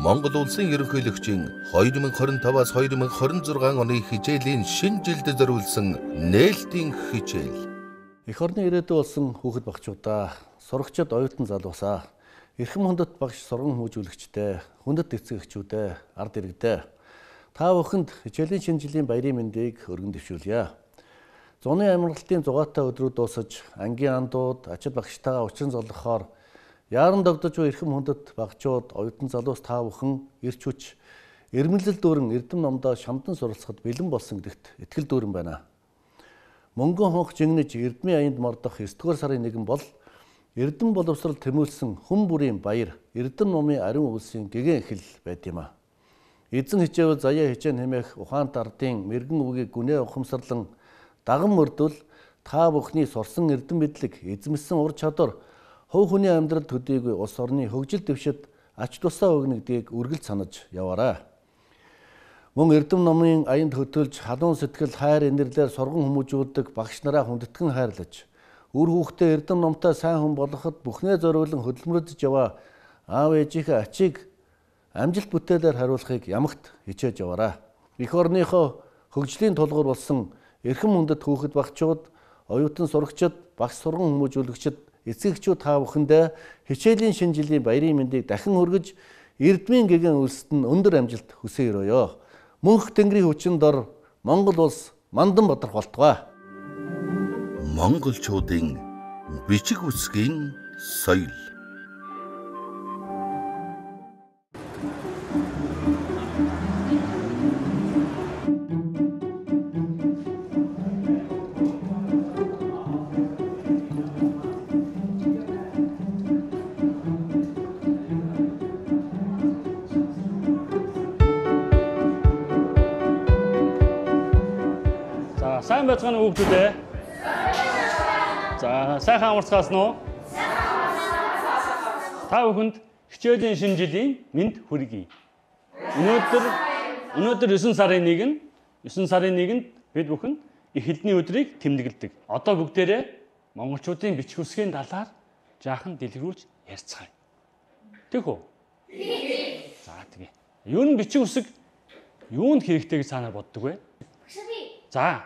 Монгол улсын ерөнхийлөгчийн 2025-аас 2026 оны хичээлийн шинэ жилд зориулсан нээлтийн хичээл. Эх орны ирээдүй болсон хүүхэд багчуудаа, сурагчид, оюутан залуусаа, эрхэм хүндэт багш сурган хүмүүжүүлэгчтэй, хүндэт эцэгчүүдээ, ард иргэдээ та бүхэнд хичээлийн шинэ жилийн баярын мэндийг өргөн дэвшүүлье. Зуны амралтын зугаатай өдрүүд дуусаж, ангийн андууд, ачид багштайгаа учран золлохоор яаран догдож буй эрхэм хүндэт багчууд, оюутан залуус та бүхэн эрч хүч, эрмэлзэл дүүрэн эрдэм номдоо шамдан суралцахад бэлэн болсон гэдэгт итгэл дүүрэн байна. Мөнгөн хонх жигнэж эрдмийн аянд мордох 9-р сарын 1 бол эрдэм боловсрал тэмүүлсэн хүн бүрийн баяр, эрдэм номын ариун үйлсийн гэгэн эхэл байд юм а. Эзэн хичээвэл заяа хичээн хэмээх ухаант ардын мэрэгэн үгийг гүнээ ухамсарлан даган мөрдвөл та бүхний сурсан эрдэм мэдлэг, эзэмсэн ур чадвар хувь хүний амьдралд төдийгүй улс орны хөгжил дэвшид ач тусаа өгнө гэдгийг үргэлж санаж яваарай. Мөн эрдэм номын аянд хөтөлж халуун сэтгэл хайр инэрлээр сурган хүмүүжүүлдэг багш нараа хүндэтгэн хайрлаж, үр хүүхдээ эрдэм номтой сайн хүн болгоход бүхнээ зориулан хөдөлмөрлөж яваа аав ээжийнхээ ачийг амжилт бүтээлээр хариулахыг ямагт хичээж яваарай. Эх орныхоо хөгжлийн тулгуур болсон эрхэм хүндэт хүүхэд багчууд, оюутан сурагчид, багш сурган хүмүүжүүлэгчид, эцэгчүүд та бүхэндээ хичээлийн шинэ жилийн баярын мэндийг дахин хүргэж, эрдмийн гэгэн үлсэд нь өндөр амжилт хүсье өрөөё. Мөнх Тэнгэрийн хүчин дор Монгол улс мандан бодрох болтугай. Монголчуудын бичиг үсгийн соёл. Сайн байцгаана уу хүүхдүүдээ? За, сайхан амарцгаасан уу? Та бүхэнд хичээлийн шинэ жилийн мэнд хүргэе. Өнөөдөр 9 сарын 1-нд бид бүхэн их хэлний өдрийг тэмдэглэдэг. Одоо бүгдээрээ монголчуудын бичиг үсгийн талаар жаахан дэлгэрүүлж ярьцгаая. Тэгэх үү? Тийм. За, тэгээ. Юу н бичиг үсэг юунд хэрэгтэй гэж санаа боддог вэ? За.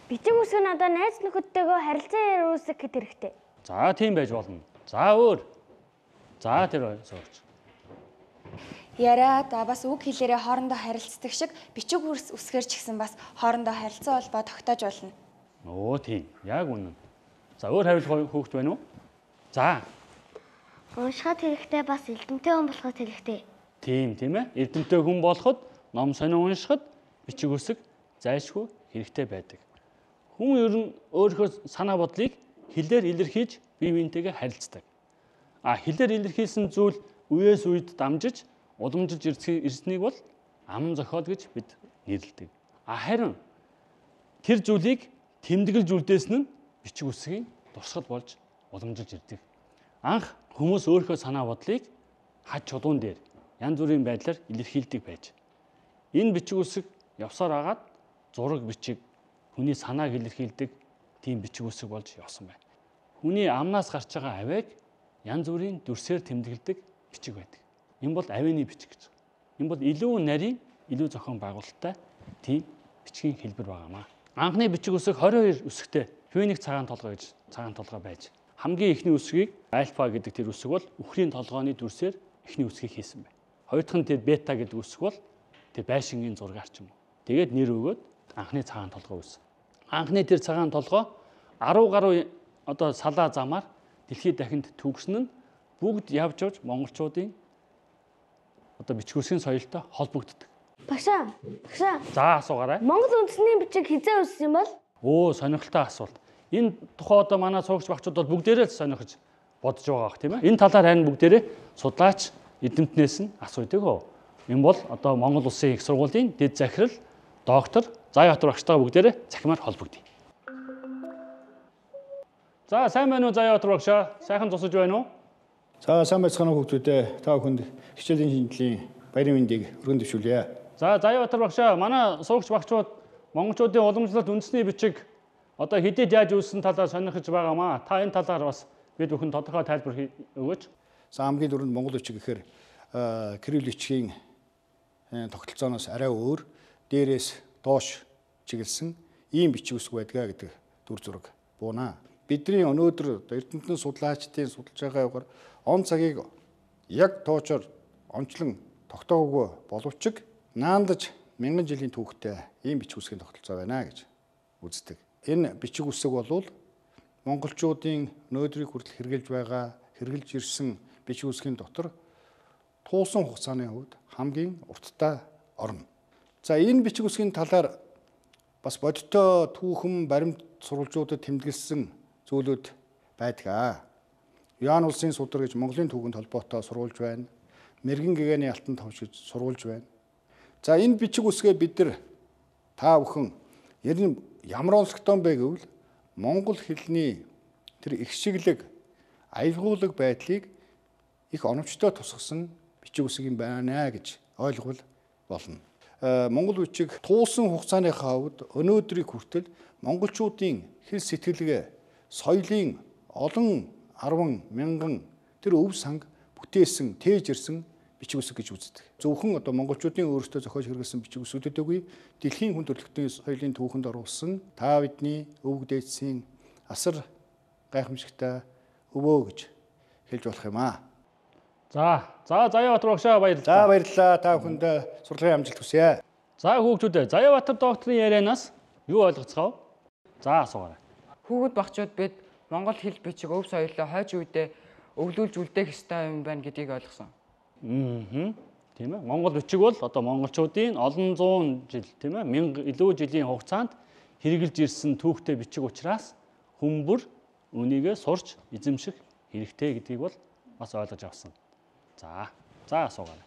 Бичиг үсэг нь одоо найз нөхөдтэйгөө харилцаа үүсгэх хэд хэрэгтэй. За тийм байж болно. За өөр. За тэр сууч. Яриад бас үг хэлээрээ хоорондоо харилцдаг шиг бичиг үсгээр ч гэсэн бас хоорондоо харилцаа холбоо тогтоож болно. Оо тийм. Яг үнэн. За өөр хариулах хүүхэд байна уу? За. Уншихад хэрэгтэй бас эрдэмтэй хүн болоход хэрэгтэй. Тийм ээ. Эрдэмтэй хүн болоход ном сонин уншихад бичиг үсэг зайлшгүй хэрэгтэй байдаг. Хүн ер нь өөрийнхөө санаа бодлыг хэлээр илэрхийлж бие биентэйгээ харилцдаг. Хэлээр илэрхийлсэн зүйл үеэс үед дамжиж, уламжилж ирснийг бол ам зохиол гэж бид нэрлэдэг. Харин тэр зүйлийг тэмдэглэж үлдээсэн нь бичиг үсгийн дурсгал болж уламжилж ирдэг. Анх хүмүүс өөрийнхөө санаа бодлыг хад чулуун дээр янз бүрийн байдлаар илэрхийлдэг байж. Энэ бичиг үсэг явсаар агаад зураг бичиг, хүний санааг илэрхийлдэг тийм бичиг үсэг болж явсан байна. Хүний амнаас гарч байгаа авийг янз бүрийн дүрсээр тэмдэглэдэг бичиг байдаг. Энэ бол авины бичиг гэж. Энэ бол илүү нарийн, илүү зохион байгуулалттай тийм бичгийн хэлбэр байгаамаа. Анхны бичиг үсэг 22 үсэгтэй феник цагаан толгой байж. Хамгийн ихний үсгийг альфа гэдэг тэр үсэг бол үхрийн толгойн дүрсээр ихний үсгийг хийсэн байна. Хоёр дахь нь тэр бета гэдэг үсэг бол тэр байшингийн зургаар ч юм уу. Тэгээд нэр өгөөд анхны цагаан толгой үүсэн. Анхны тэр цагаан толгой 10 гаруй одоо салаа замаар дэлхийд дахинд төгсөн нь бүгд явж монголчуудын одоо бичиг үсгийн соёлтой холбогддог. Багшаа. За асуугаарай. Монгол үндэсний бичиг хизээ үүссэн юм бол? Оо, сонирхолтой асуулт. Энэ тухай одоо манай суугч багчууд бол бүгдээрээ сонирхож бодож байгаа бах тийм ээ. Энэ талаар харин бүгдээрээ судлаач эдэмтнээс нь асуудаг оо. Энэ бол одоо Монгол Улсын их сургуулийн дэд захирал доктор Заяатар багштайгаа бүгдээрээ цахимаар холбогдъё. За сайн байна уу Заяатар багшаа? Сайхан тусаж байна уу? За сайн байцгаана уу хүүхдүүдээ. Та бүхэнд хичээлийн шинэ жилийн баярын мэндийг өргөн дэвшүүлье. За Заяатар багшаа, манай суугч багчууд монголчуудын уламжлалт үндэсний бичиг одоо хэдийд яаж үүссэн талаар сонирхож байгаамаа. Та энэ талаар бас бид бүхэн тодорхой тайлбар өгөөч. За хамгийн дөрөнд монгол бичиг гэхээр Кирилл бичгийн тогтолцооноос арай өөр, дээрээс доош чиглэсэн ийм бичиг үсэг байдгаа гэдэг дүр зураг буунаа. Бидний өнөөдөр Эрдэнэтийн судлаачдын судалж байгаа югаар он цагийг яг тоочоор онцлон тогтоогүй боловч наандаж мянган жилийн түүхтэй ийм бичиг үсгийн тогтолцоо байна гэж үздэг. Энэ бичиг үсэг бол монголчуудын өнөөдрийг хүртэл хэрэгжилж ирсэн бичиг үсгийн дотор туусан хугацааны хувьд хамгийн урттай орно. За энэ бичиг үсгийн талаар бас бодиттой түүхэн баримт сурвалжуудад тэмдэглэсэн зүйлүүд байдаг. Яан улсын судар гэж Монголын түүхэнд холбоотой сурвалж байна. Мэргэн гэгээний алтан товч гэж сурвалж байна. За энэ бичиг үсгээ бид нар та бүхэн ямар онцлогтой бэ гэвэл монгол хэлний тэр их шиглэг, аялгуулаг байдлыг их оновчтой тусгасан бичиг үсэг юм байна гэж ойлгол болно. Монгол бичиг туусан хугацааныхаа хувьд өнөөдрийг хүртэл монголчуудын хэл сэтгэлгээ, соёлын олон 10 мянган тэр өв санг бүтээсэн, тээж ирсэн бичиг үсэг гэж үздэг. Зөвхөн монголчуудын өөрсдөө зохиож хэрэглэсэн бичиг үсгүүдэд үгүй, дэлхийн хүн төрөлхтний соёлын түүхэнд оруулсан та бидний өвөг дээдсийн асар гайхамшигтай өвөө гэж хэлж болох юм аа. За Заяабатар багшаа баярлалаа. За баярлалаа. Та бүхэнд сурлагын амжилт хүсье. За хүүхдүүдээ Заяабатар докторын ярианаас юу ойлгоцгоо? За асуугаарай. Хүүхэд багчууд бид монгол хэл бичиг өв соёлоо хойж үедээ өвлүүлж үлдээх ёстой юм байна гэдгийг ойлгосон. Тийм ээ. Монгол бичиг бол монголчуудын олон зуун жил, тийм ээ, мянга илүү жилийн хугацаанд хэрэгжилж ирсэн түүхтэй бичиг учраас хүмүүр үнийгээ сурч эзэмших хэрэгтэй гэдгийг бол бас ойлгож авсан. За асуугаарай.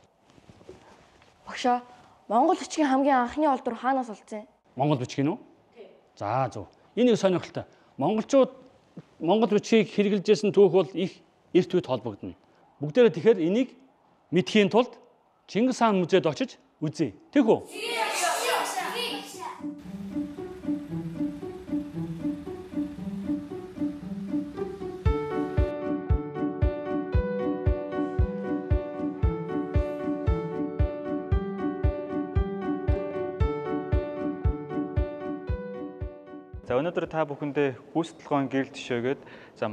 Багшаа, монгол бичгийн хамгийн анхны олдвор хаанаас олдсон? Монгол бичгийн үү? Тийм. За зөв. Энэ нэг сонирхолтой. Монголчууд монгол бичгийг хэрэгжилж ирсэн түүх бол их эрт үед холбогдно. Бүгдээрээ тэгэхээр энийг мэдхийн тулд Чингис хаан музейд очиж үзье. Тэг үү? За өнөөдөр та бүхэндээ гүйцэтгэлгоон гэрэл төшөөгөөд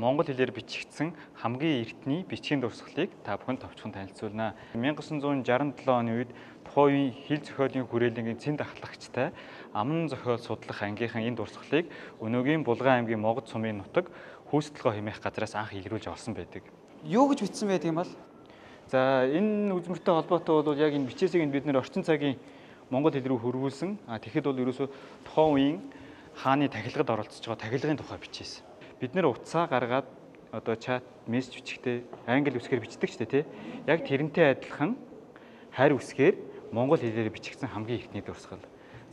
монгол хэлээр бичигдсэн хамгийн эртний бичгийн дурсгалыг та бүхэнд товчхон танилцуулнаа. 1967 оны үед тухайн үеийн хэл зохиолын хүрээлэнгийн цэнд ахлагчтай аман зохиол судлах ангийнхан энэ дурсгалыг өнөөгийн Булган аймгийн Могод сумын нутаг гүйцэтгэлгоо хэмээх газраас анх илрүүлж олсон байдаг. Юу гэж бичсэн байдаг юм бол? За энэ үзмөртэй холбоотой бол яг энэ бичээсийг бид нэр орчин цагийн монгол хэл рүү хөрвүүлсэн. Тэгэхэд бол ерөөсөө тухайн үеийн хааны тахилгад оролцож байгаа тахилгын тухай бичээсэн. Бид нэр утсаа гаргаад чат мессеж бичихтэй англи үсгээр бичдэг ч тий. Яг тэрнтэй адилхан харь үсгээр монгол хэлээр бичигдсэн хамгийн ихний дурсгал.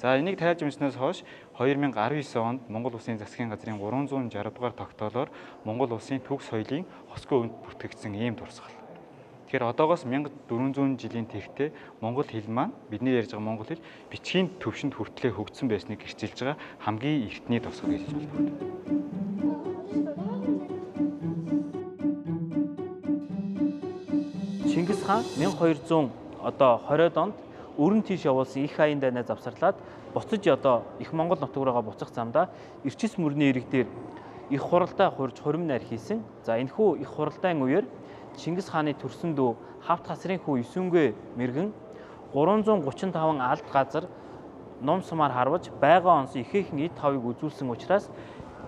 За энийг тайлж уншсанаас хойш 2019 онд Монгол Улсын засгийн газрын 360 дугаар тогтоолоор Монгол Улсын төв соёлын хосгүй өнд бүртгэгдсэн ийм дурсгал. Тэгэхээр одоогоос 1400 жилийн тэртээ монгол хэл маань бидний ярьж байгаа монгол хэл бичгийн төвшөнд хүртлээр хөгжсөн байсныг гэрчилж байгаа хамгийн эртний дурсгал гэж хэлж болно. Чингис хаан 1220-д онд өрн тийш явуулсан их аян дайнаа завсарлаад буцаж их Монгол нутаг руугаа буцах замдаа Эрчис мөрний ирэг дээр их хуралдаа хурж хурим найр хийсэн. За энэхүү их хуралдаан үеэр Чингис хааны төрсөн дүү Хавт хасрын хүү Эсүнгэ мэргэн 335 алд газар ном сумаар харваж байгаа онс ихээхэн эд тавыг үзүүлсэн учраас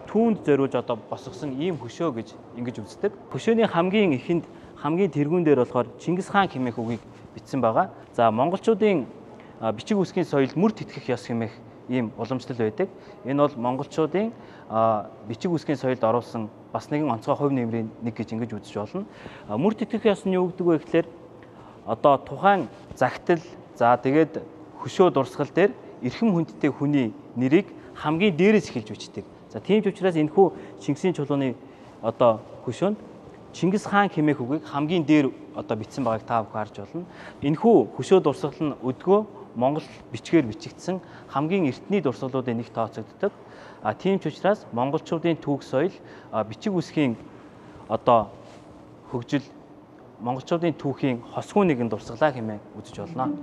түүнд зориулж босгосон ийм хөшөө гэж ингэж үздэг. Хөшөөний хамгийн ихэнд хамгийн тэргүүн дээр болохоор Чингис хаан хэмээх үгийг бичсэн байгаа. За монголчуудын бичиг үсгийн соёл мөр тэтгэх ёс хэмээх ийм уламжлал байдаг. Энэ бол монголчуудын бичиг үсгийн соёлд оруулсан бас нэгэн онцгой хувь нэмрийн нэг гэж ингэж үзэж болно. Мөр тэтгэх ёс нь юу гэдэг вэ гэхээр тухайн загтал тэгээд хөшөө дурсгал дээр эрхэм хүндтэй хүний нэрийг хамгийн дээрээс эхэлж бичдэг. За тийм ч учраас энэхүү Чингисийн чулууны хөшөөнд Чингис хаан хэмээх үгийг хамгийн дээр бичсэн байгааг та бүхэн харж болно. Энэхүү хөшөө дурсгал нь өдгөө монгол бичгээр бичигдсэн хамгийн эртний дурсгалуудын нэг тооцогддог. Тийм ч учраас монголчуудын түүх соёл бичиг үсгийн хөгжил монголчуудын түүхийн хосгүй нэгэн дурсгалаа хэмээн үзэж болно.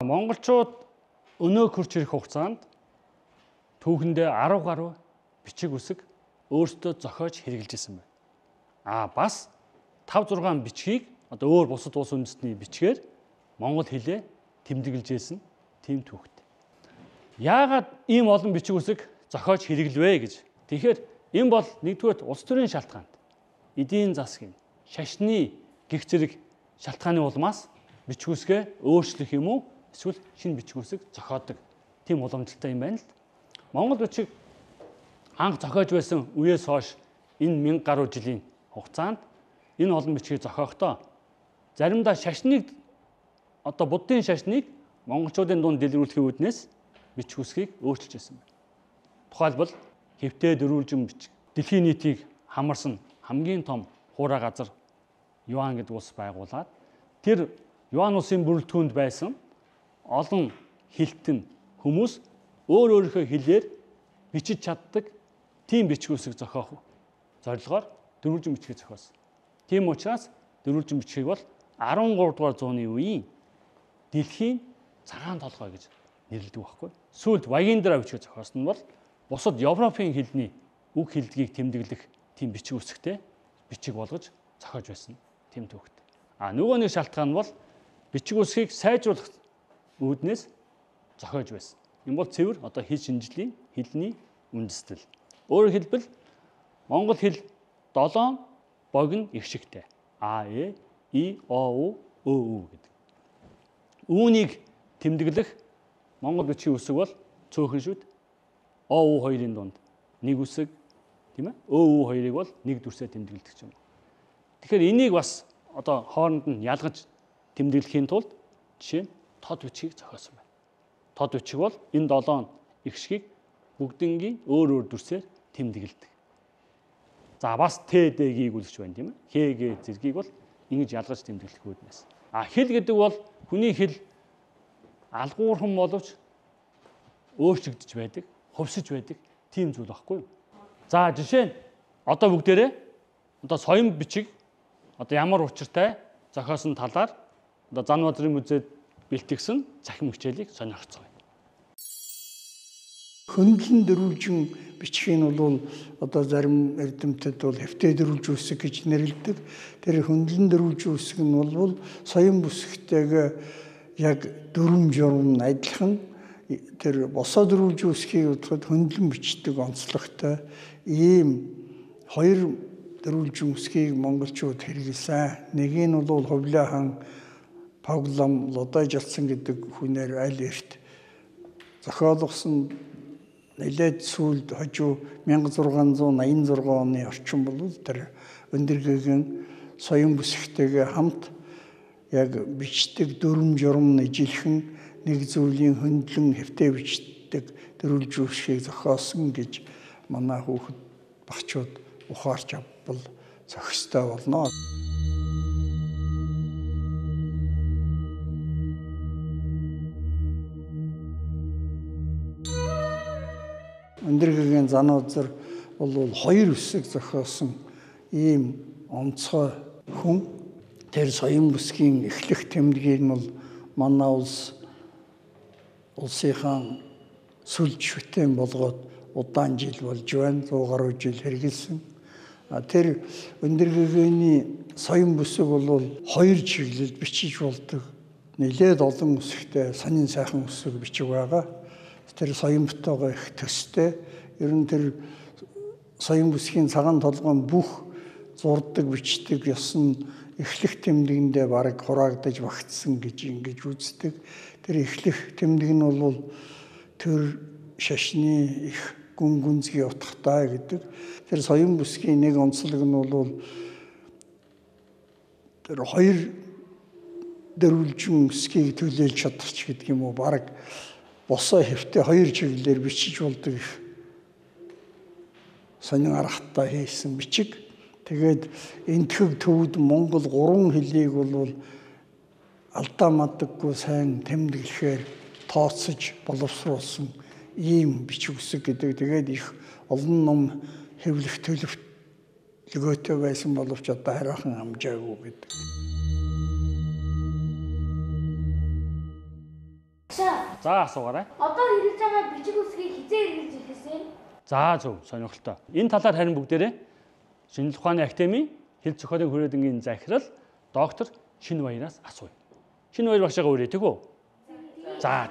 Монголчууд өнөө хурц ирэх хугацаанд түүхэндээ 10 гаруй бичиг үсэг өөрсдөө зохиож хэрэгжилж ирсэн байна. Бас 5-6 бичгийг одоо өөр бусад улс үндэстний бичгээр монгол хэлээр тэмдэглэж ирсэн тийм түүхтэй. Яагаад ийм олон бичиг үсэг зохиож хэрэглэвэ гэж. Тэгэхээр энэ бол нэгдүгээр улс төрийн шалтгаанд эдийн засгийн, шашны гих зэрэг шалтгааны улмаас бичиг үсгээ өөрчлөх юм уу эсвэл шинэ бичиг үсэг зохиодог тийм уламжлалтай юм байна л. Монгол бичиг анх зохиож байсан үеэс хойш энэ 1000 гаруй жилийн хугацаанд энэ олон бичгийг зохиохдоо заримдаа шашныг одоо буддын шашныг монголчуудын дунд дэлгэрүүлэхийн үүднээс бичиг үсгийг өөрчилж байсан байна. Тухайлбал хэвтээ дөрвөлжин бичиг. Дэлхийн нийтийг хамарсан хамгийн том хуурай газар Юан гэдэг улс байгуулад тэр Юан улсын бүрэлдэхүүнд байсан олон хэлтэн хүмүүс өөрийнхөө хэлээр бичиж чаддаг тийм бичиг үсэг зохиох зорилгоор дөрвөлжин бичгийг зохиосон. Тийм учраас дөрвөлжин бичгийг бол 13 дугаар зууны үеийн дэлхийн цагаан толгой гэж нэрлэдэг байхгүй. Сүүлд Вагиндра бичгийг зохиосон нь бол бусад Европын хэлний үг хэллэгийг тэмдэглэх тийм бичиг үсэгтэй бичиг болгож зохиож байсан тийм түүхтэй. Нөгөө нэг шалтгаан нь бол бичиг үсгийг сайжруулах үүднээс зохиож байсан. Энэ бол цэвэр одоо хэл шинжлэлийн хэлний үндэслэл. Өөрөөр хэлбэл монгол хэл 7 богино их шигтэй. А, Э, И, О, У, Ö, Ү гэдэг. Үүнийг тэмдэглэх монгол бичгийн үсэг бол цөөхөн шүд. О, У хоёрын дунд нэг үсэг, тийм ээ? Ö, Ү хоёрыг бол нэг дүрсээр тэмдэглэдэг юм. Тэгэхээр энийг бас одоо хооронд нь ялгаж тэмдэглэхийн тулд жишээ нь тод бичгийг зохиосон байна. Тод бичиг бол энэ 7 их шгийг бүгднгийн өөр өөр дүрсээр тэмдэглэдэг. За бас Т, Д-ийг үлгэж байна тийм ээ. Х, Г зэргийг бол ингэж ялгаж тэмдэглэх үүднээс. Хэл гэдэг бол хүний хэл алгуурхан боловч өөрчлөгдөж байдаг, хувьсж байдаг тийм зүйл баггүй юу? За жишээ нь одоо бүгдээрээ одоо соён бичиг одоо ямар учиртай зохиосон талаар одоо Занбаазарын музейд бэлтгэсэн цахим хичээлийг сонирхцгаая. Хөндлөн дөрвөлжин бичгийн бол одоо зарим эрдэмтэд бол хэвтээ дөрвөлж үсэг гэж нэрлэдэг. Тэр хөндлөн дөрвөлж үсэг нь бол соён бүсгтэйгээ яг дүрм журм адилхан. Тэр босоо дөрвөлж үсгийг бодоход хөндлөн бичдэг онцлогтой ийм хоёр дөрвөлжин үсгийг монголчууд хэрэглэсэн. Нэг нь бол Хувлаа хаан Павлам Лодай Жалсан гэдэг хүнээр аль эрт зохиолгосон нэлээд сүүлд хожуу 1686 оны орчин бол тэр өндөргөгийн соён бүсгтэйгээ хамт яг бичдэг дүрм журм нэжилхэн нэг зүйлийн хөндлөн хэвтээ бичдэг дөрвөлж үсгийг зохиосон гэж манай хүүхэд багчууд ухаарч авбал зохистой болно. Өндөргөгийн Занбаазар бол хоёр үсэг зохиосон ийм онцгой хүн. Тэр соён бүсгийн эхлэх тэмдгийг нь бол манай улсынхаа сүлж шүтэн болгоод удаан жил болж байна. 100 гаруй жил хэрэгэлсэн. Тэр өндөргөгийн соён бүсэг бол хоёр чиглэлд бичиж болдог. Нэлээд олон үсэгтэй сонин сайхан үсэг бичиг байгаа. Тэр соён бутаага их төстэй. Ер нь тэр соён бүсгийн цагаан толгойн бүх зурдаг, бичдэг ёс нь эхлэх тэмдэгэндээ бараг хураагдаж багтсан гэж ингэж үздэг. Тэр эхлэх тэмдэг нь бол тэр шашны их гүн гүнзгий утгатай гэдэг. Тэр соён бүсгийн нэг онцлог нь бол тэр хоёр дөрвөлжин үсгийг төлөөлж чадах гэдэг юм уу бараг босоо хэвтээ хоёр чиглэлээр бичиж болдог сонин аргатай хийсэн бичиг. Тэгээд энтхэг төвд Монгол 3 хэлийг бол алдаа мадаггүй сайн тэмдэглэхээр тооцож боловсруулсан ийм бичиг үсэг гэдэг. Тэгээд их олон ном хэвлэх төлөвлөгөөтэй байсан боловч одоо хараахан амжаагүй гэдэг. За асуугаарай. Одоо хэрэгж байгаа бичиг үсгийг хизээ хэрэгж ирсэн? За зөв, сонирхолтой. Энэ талаар харин бүгдээрээ Шинжлэх ухааны академийн хэл зохиолын хүрээдэнгийн захирал доктор Шинбаяраас асууя. Шинбаяр багшаа өрөө тэгв үү? За.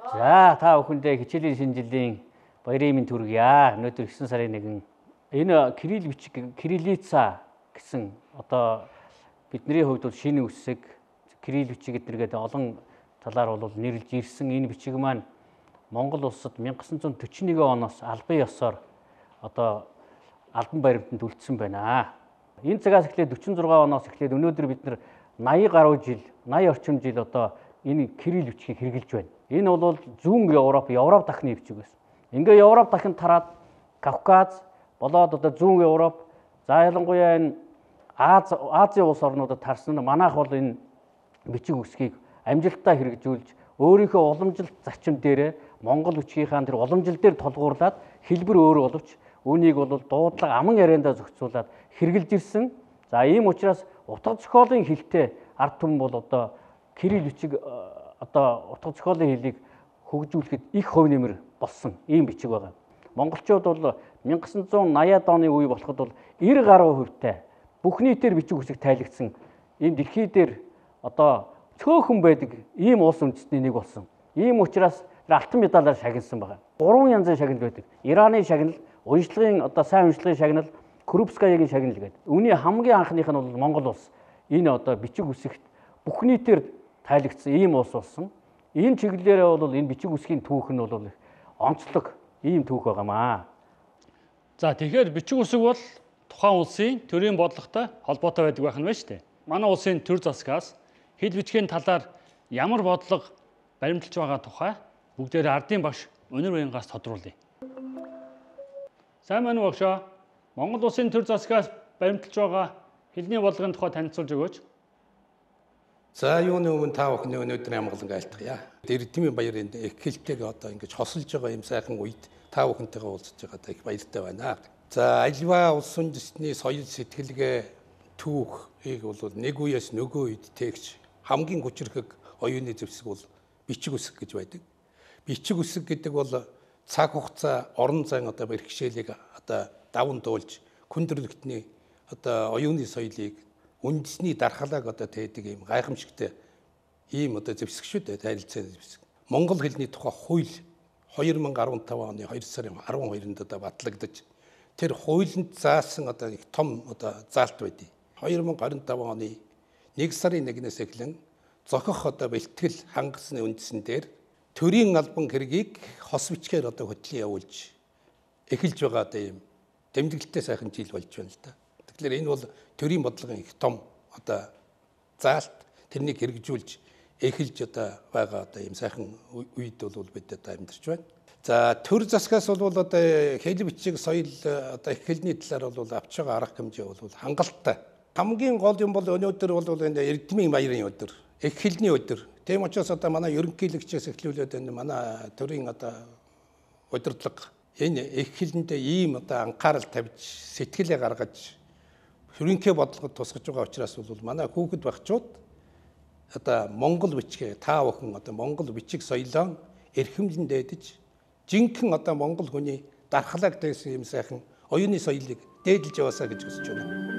За та бүхэндээ хичээлийн шинжилгээ баярын мэнд хүргье. Өнөөдөр 9 сарын 1 энэ кирилл бичиг кириллица гэсэн одоо бидний хувьд бол шинэ үсэг кирилл бичиг гэдэргээд олон талаар бол нэрлж ирсэн энэ бичиг маань Монгол улсад 1941 оноос албан ёсоор одоо албан баримтанд үлдсэн байна. Энэ цагаас эхлээд 46 оноос эхлээд өнөөдөр бид нар 80 гаруй жил, 80 орчим жил одоо энэ кирилл бичгийг хэрэгжилж байна. Энэ бол зүүн Европ дахны бичиг байсан. Ингээ Европ дахинд тараад Кавказ болоод одоо зүүн Европ, за ялангуяа энэ Азийн улс орнуудад тарсан манайх бол энэ бичиг үсгийг амжилттай хэрэгжүүлж өөрийнхөө уламжилт зарчим дээрээ Монгол бичгийнхаа тэр уламжил дээр толгуурлаад хэлбэр өөр боловч үүнийг бол дуудлага аман яриандаа зохицуулаад хэрэгжилж ирсэн. За ийм учраас утга зохиолын хэлтэй ард түмэн бол одоо кирилл бичиг одоо утга зохиолын хэлийг хөгжүүлэхэд их хувь нэмэр болсон ийм бичиг байгаа. Монголчууд бол 1980-аад оны үе болоход бол 90 гаруй хувьтай бүх нийтээр бичиг үсэг тайлагдсан ийм дэлхий дээр одоо цөөхөн байдаг ийм улс үндэстний нэг болсон. Ийм учраас алтан медалаар шагнасан байна. 3 янзын шагнал байдаг. Ираны шагнал, уншлагын одоо сайн уншлагын шагнал, Крупскаягийн шагнал гэдэг. Үүний хамгийн анхных нь бол Монгол улс. Энэ одоо бичиг үсэгт бүх нийтээр тайлагдсан ийм улс болсон. Энэ чиглэлээрээ бол энэ бичиг үсгийн түүх нь бол онцлог ийм түүх байгаамаа. За тэгэхээр бичиг үсэг бол тухайн улсын төрийн бодлоготой холбоотой байдаг байх нь байна шүү дээ. Манай улсын төр засгаас хэл бичгийн талаар ямар бодлого баримталж байгаа тухай бүгдээр ардын багш Өнөр Баянгаас тодруулъя. Сайн байна уу багшаа? Монгол улсын төр засгаас баримталж байгаа хэлний бодлогын тухай танилцуулж өгөөч. За юуны өмнө та бүхний өнөөдрийн амгалан айлтгая. Эрдэмийн баярын их хэлтэйг одоо ингэж хосолж байгаа юм сайхан үед та бүхэнтэйгээ уулзж байгаадаа их баяртай байна. За альва улс үндэстний соёл сэтгэлгээ түүхийг бол нэг үеэс нөгөө үед тэгж хамгийн хүчрхэг оюуны зэвсэг бол бичиг үсэг гэж байдаг. Бичиг үсэг гэдэг бол цаг хугацаа, орон зайн одоо бэрхшээлийг одоо даван туулж хүндрэлтний одоо оюуны соёлыг үндэсний дархлааг одоо тээдэг юм гайхамшигтай ийм одоо зэвсэг шүү дээ, танилцсан зэвсэг. Монгол хэлний тухай хууль 2015 оны 2 сарын 12-нд одоо батлагдаж тэр хуулинд заасан одоо их том одоо заалт байдیں۔ 2025 оны 1 сарын 1-ээс эхлэн зохих одоо бэлтгэл хангасны үндсэн дээр төрийн албан хэргийг хос бичгээр одоо хөтлөн явуулж эхэлж байгаа одоо ийм тэмдэглэлтэй сайхан жил болж байна л да. Тэгэхээр энэ бол төрийн бодлогын их том одоо заалт тэрнийг хэрэгжүүлж эхэлж одоо байгаа одоо ийм сайхан үед бол бид одоо амьдарч байна. За төр засгаас бол одоо хэл бичиг соёл одоо их хэлний талаар бол авч байгаа арга хэмжээ бол хангалттай. Хамгийн гол юм бол өнөөдөр бол энэ эрдэмийн баярын өдөр, их хэлний өдөр. Тийм учраас одоо манай ерөнхийлөгчөөс эхлүүлээд энэ манай төрийн одоо удирдлага энэ их хэлэндээ ийм одоо анхаарал тавьж сэтгэлээ гаргаж ерөнхий бодлогод тусгаж байгаа учраас бол манай хүүхэд багчууд одоо монгол бичгээ та бүхэн одоо монгол бичиг соёлоо эрхэмлэн дээдэж жинхэнэ одоо монгол хүний дархлааг дээсэн юм сайхан оюуны соёлыг дээдлж яваасаа гэж хүсэж байна.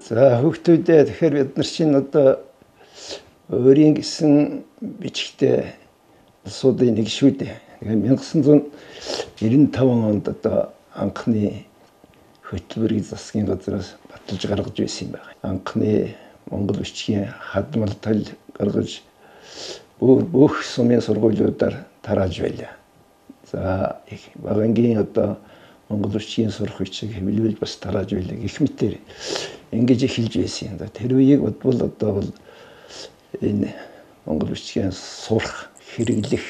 За хүүхдүүдээ тэгэхээр бид нар чинь одоо өөрийн гэсэн бичгтэй улсуудын нэг шүү дээ. Тэгэхээр 1995 онд одоо анхны хөтөлбөрийн засгийн газраас баталж гаргаж байсан юм байна. Анхны монгол бичгийн хадмал тал гаргаж бүх сумын сургуулиудаар тарааж байлаа. За багангийн одоо монгол бичгийн сурах бичиг хэвлүүлж бас тарааж байлаа. Их мэтэр ингэж эхэлж байсан юм да. Тэр үеийг бодвол одоо бол энэ монгол бичгийн сурах, хэрэглэх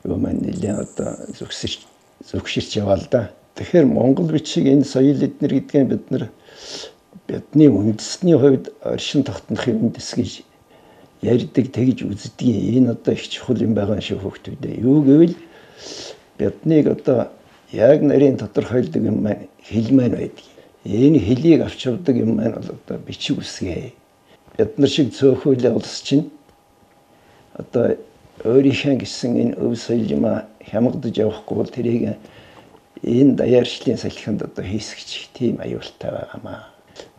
юм нэлээд одоо зөвшөөрч яваа л да. Тэгэхээр монгол бичиг энэ соёл эднэр гэдгийг бид нар бидний үндэсний хувьд оршин тогтнох үндэс гэж ярьдаг тэгж үздэг энэ одоо их чухал юм байгаа шиг хөвгтүүдээ. Юу гэвэл биднийг одоо яг нарийн тодорхойлдог юм маань хэл маань байдаг. Энэ хэлийг авч явдаг юм маань бол одоо бичиг үсгээ. Бид нар шиг цөөхөлөө улс чинь одоо өөрийнхөө гэсэн энэ өв соёл юм хямгадж явахгүй бол тэрийг энэ даяарчлалын салхинд одоо хийсгэж тийм аюултай байгаамаа.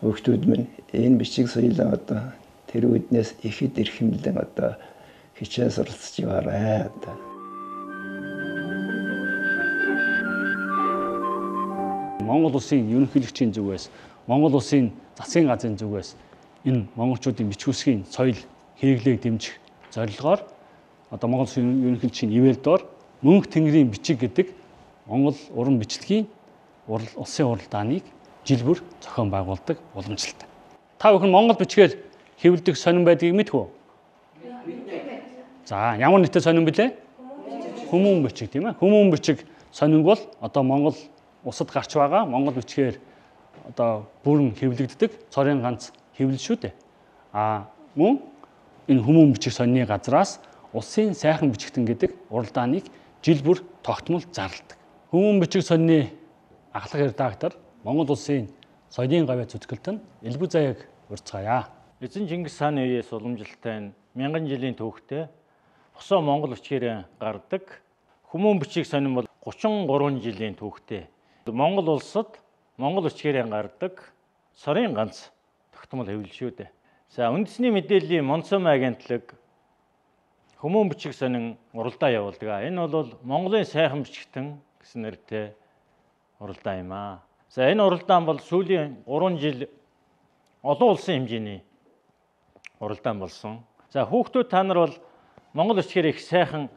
Хөвгтүүд минь энэ бичиг соёлоо одоо тэр үднээс ихэд эрхэмлэн одоо хичээл суралцж яваарай. Монгол улсын ерөнхийлөгчийн зүгээс, Монгол улсын засгийн газрын зүгээс энэ монголчуудын бичиг үсгийн соёл хэрэглээг дэмжих зорилгоор одоо Монгол улсын ерөнхийлөгчийн ивэлдор мөнх тэнгэрийн бичиг гэдэг Монгол уран бичлэгийн улсын уралдааныг жил бүр зохион байгуулдаг уламжлалтай. Та бүхэн Монгол бичгээр хэвлэдэг сонин байдгийг мэдв үү? За, ямар нэртэй сонин бэлээ? Хүмүүн бичиг тийм ээ. Хүмүүн бичиг сонин бол одоо Монгол усад гарч байгаа Монгол бичгээр одоо бүрэн хэвлэгддэг цорын ганц хэвлэл шүү дээ. Мөн энэ хүмүүн бичиг сонины газраас улсын сайхан бичигтэн гэдэг уралдааныг жил бүр тогтмол зарладаг. Хүмүүн бичиг сонины ахлах редактор Монгол улсын соёлын говь зүтгэлтэн Элбэг Заяаг урьдчилгаая. Эзэн Чингис хааны үеэс уламжлалтай 1000 жилийн түүхтэй босоо Монгол бичгээр гардаг. Хүмүүн бичиг сонин бол 33 жилийн түүхтэй. Монгол улсад Монгол бичгээр гардаг сарын ганц тогтмол хэвлэл шүү дээ. За үндэсний мэдээллийн Монцом агентлаг хүмүүн бичиг сонин уралдаа явуулдаг. Энэ бол Монголын сайхан бичгтэн гэсэн нэртэй уралдаа юм аа. За энэ уралдаан бол сүүлийн 3 жил олон улсын хэмжээний уралдаан болсон. За хүүхдүүд та нар бол Монгол бичгээр их сайхан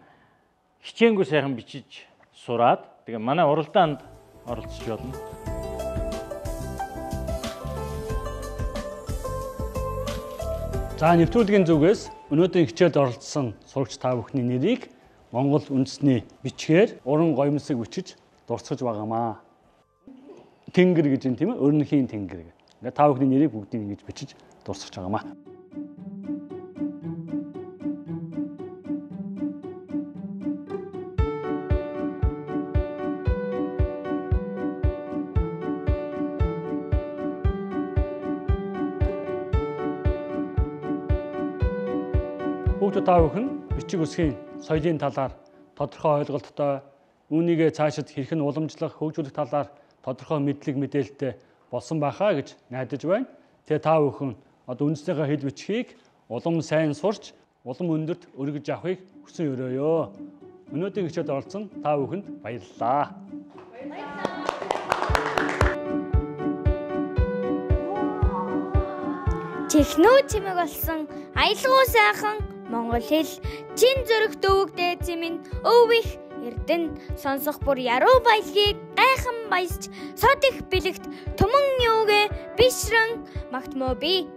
хичээнгүй сайхан бичиж сураад тэгээ манай уралдаанд оролцож болно. За нэвтрүүлгийн зүгээс өнөөдрийн хичээлд оролцсон сурагч та бүхний нэрийг Монгол үндэсний бичгээр уран гоёмсог бичиж дурсгаж байгаамаа. Тэнгэр гэж юм тийм ээ, өрнөхийн тэнгэр. Ингээ та бүхний нэрийг бүгдийг ингэж бичиж дурсгаж байгаамаа. Хүүхдүүд та бүхэн бичиг үсгийн соёлын талаар тодорхой ойлголттой, үүнийгээ цаашид хэрхэн уламжлах, хөгжүүлэх талаар тодорхой мэдлэг мэдээлэлтэй болсон байхаа гэж найдаж байна. Тэгээ та бүхэн одоо үндэснийхээ хэл бичгийг улам сайн сурч, улам өндөрт өргөж авахыг хүсэн өрөөё. Өнөөдрийн хичээлд оролцсон та бүхэнд баярлалаа. Технүү чимэг болсон аялгау сайхан Монгол хэл чин зүрх дөвөгдөө зэмэн өвих эрдэн сонсох бүр яруу баялгийг гайхан баясч сод их бэлэгт туман юугэ бишрэн магтмоо би